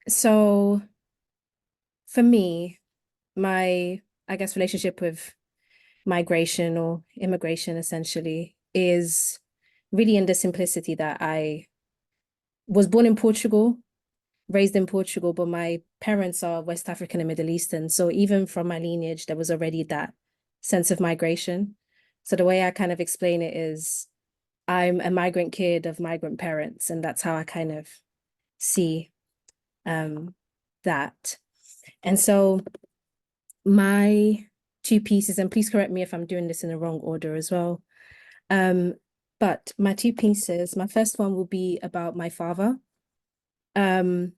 So for me, my, I guess, relationship with migration or immigration essentially is really in the simplicity that I was born in Portugal, raised in Portugal, but my parents are West African and Middle Eastern. So even from my lineage, there was already that sense of migration. So the way I kind of explain it is I'm a migrant kid of migrant parents, and that's how I kind of see that. And so my two pieces, and please correct me if I'm doing this in the wrong order as well. But my two pieces, my first one will be about my father. Um,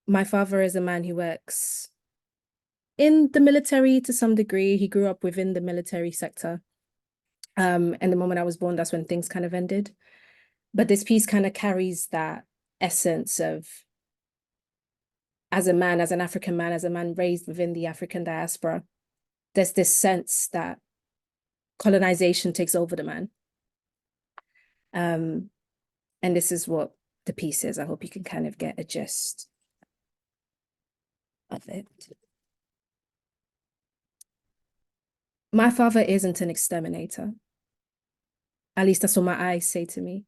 my father is a man who works in the military to some degree. He grew up within the military sector. And the moment I was born, that's when things kind of ended. But this piece kind of carries that essence of, as a man, as an African man, as a man raised within the African diaspora, there's this sense that colonization takes over the man. And this is what the piece is. I hope you can kind of get a gist of it. My father isn't an exterminator. At least that's what my eyes say to me.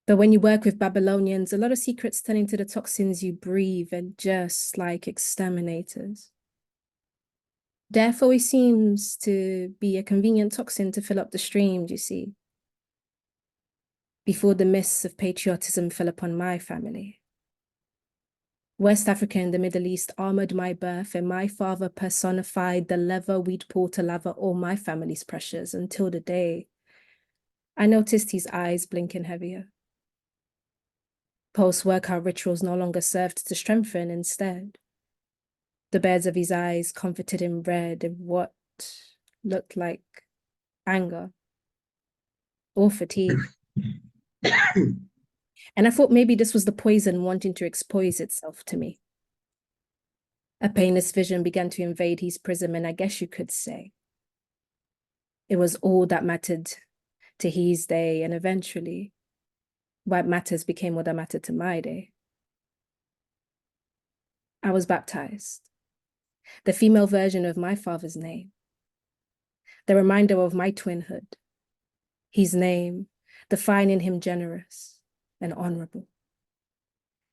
But when you work with Babylonians, a lot of secrets turn into the toxins you breathe, and just like exterminators. Death always seems to be a convenient toxin to fill up the stream, you see, before the mists of patriotism fell upon my family. West Africa and the Middle East armored my birth, and my father personified the lever we'd pull to lava all my family's pressures until the day I noticed his eyes blinking heavier. Post-workout rituals no longer served to strengthen. Instead, the beds of his eyes comforted in red in what looked like anger or fatigue. And I thought maybe this was the poison wanting to expose itself to me. A painless vision began to invade his prism, and I guess you could say it was all that mattered to his day, and eventually what matters became what that mattered to my day. I was baptized, the female version of my father's name, the reminder of my twinhood, his name defining him generous and honorable.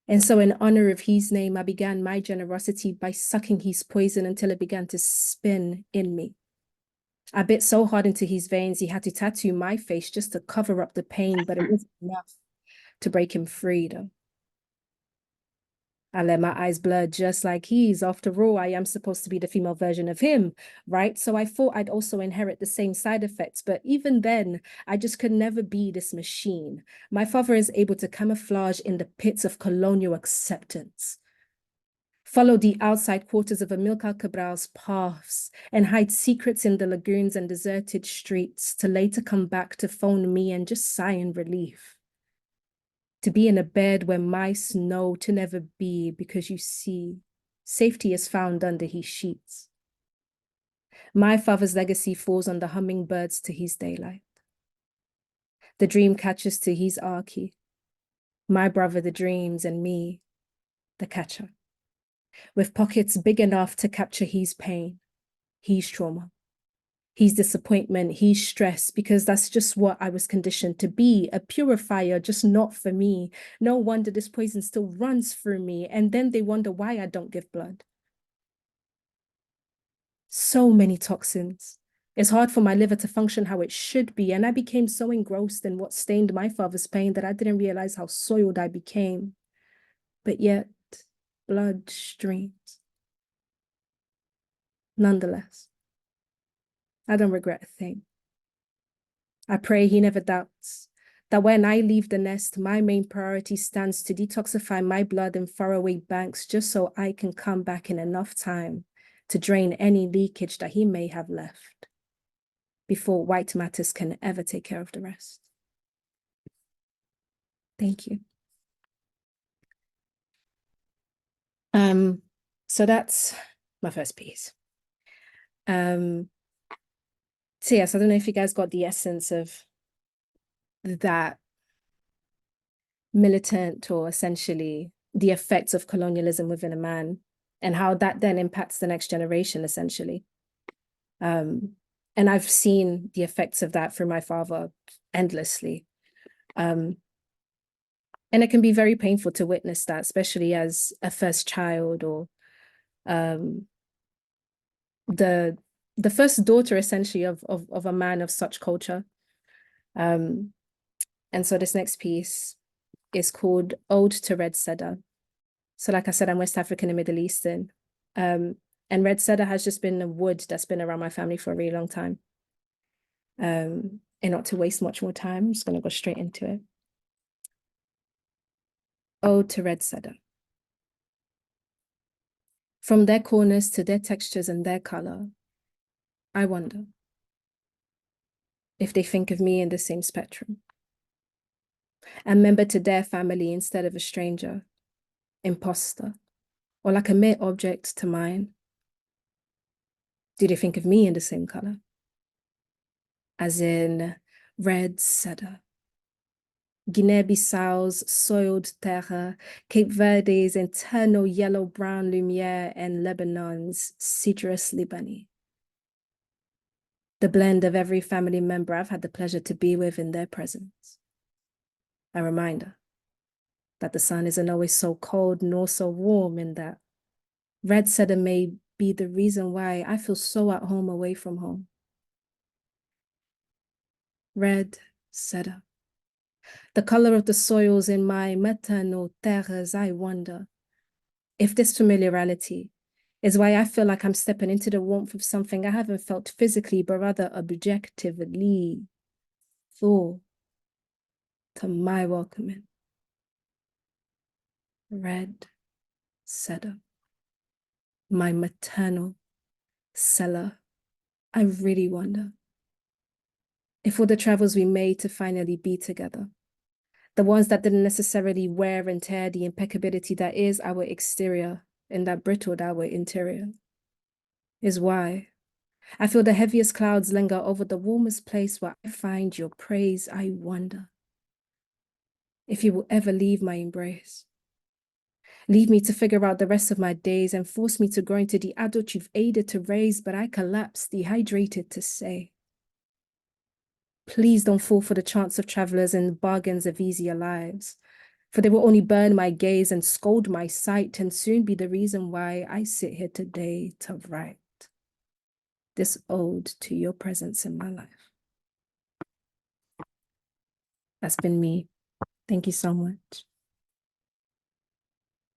And so in honor of his name, I began my generosity by sucking his poison until it began to spin in me. I bit so hard into his veins, he had to tattoo my face just to cover up the pain, but it wasn't enough to break him free, though. I let my eyes blur just like his. After all, I am supposed to be the female version of him, right? So I thought I'd also inherit the same side effects. But even then, I just could never be this machine. My father is able to camouflage in the pits of colonial acceptance, follow the outside quarters of Amilcar Cabral's paths, and hide secrets in the lagoons and deserted streets to later come back to phone me and just sigh in relief. To be in a bed where mice know to never be, because you see, safety is found under his sheets. My father's legacy falls on the hummingbirds to his daylight, the dream catchers to his archie, my brother the dreams, and me, the catcher, with pockets big enough to capture his pain, his trauma, his disappointment, his stress, because that's just what I was conditioned to be, a purifier, just not for me. No wonder this poison still runs through me, and then they wonder why I don't give blood. So many toxins. It's hard for my liver to function how it should be, and I became so engrossed in what stained my father's pain that I didn't realize how soiled I became. But yet, blood streams. Nonetheless, I don't regret a thing. I pray he never doubts that when I leave the nest, my main priority stands to detoxify my blood in faraway banks just so I can come back in enough time to drain any leakage that he may have left before white matters can ever take care of the rest. Thank you. So that's my first piece. So yes, I don't know if you guys got the essence of that militant or essentially the effects of colonialism within a man and how that then impacts the next generation, essentially. And I've seen the effects of that through my father endlessly. And it can be very painful to witness that, especially as a first child or the first daughter, essentially, of a man of such culture. And so this next piece is called Ode to Red Cedar. So like I said, I'm West African and Middle Eastern. And Red Cedar has just been a wood that's been around my family for a really long time. And not to waste much more time, I'm just going to go straight into it. Ode to Red Cedar. From their corners to their textures and their color, I wonder if they think of me in the same spectrum. A member to their family instead of a stranger, imposter, or like a mere object to mine. Do they think of me in the same color? As in Red Cedar. Guinea-Bissau's soiled terre, Cape Verde's internal yellow-brown lumiere, and Lebanon's citrus Libani. The blend of every family member I've had the pleasure to be with in their presence. A reminder that the sun isn't always so cold nor so warm, and that Red Cedar may be the reason why I feel so at home away from home. Red Cedar. The color of the soils in my maternal terres, I wonder if this familiarity is why I feel like I'm stepping into the warmth of something I haven't felt physically, but rather objectively. Thaw to my welcoming. Red Cedar. My maternal cellar. I really wonder if all the travels we made to finally be together, the ones that didn't necessarily wear and tear the impeccability that is our exterior and that brittled our interior, is why I feel the heaviest clouds linger over the warmest place where I find your praise. I wonder if you will ever leave my embrace. Leave me to figure out the rest of my days and force me to grow into the adult you've aided to raise, but I collapse, dehydrated to say. Please don't fall for the chance of travelers and bargains of easier lives, for they will only burn my gaze and scold my sight and soon be the reason why I sit here today to write this ode to your presence in my life. That's been me. Thank you so much.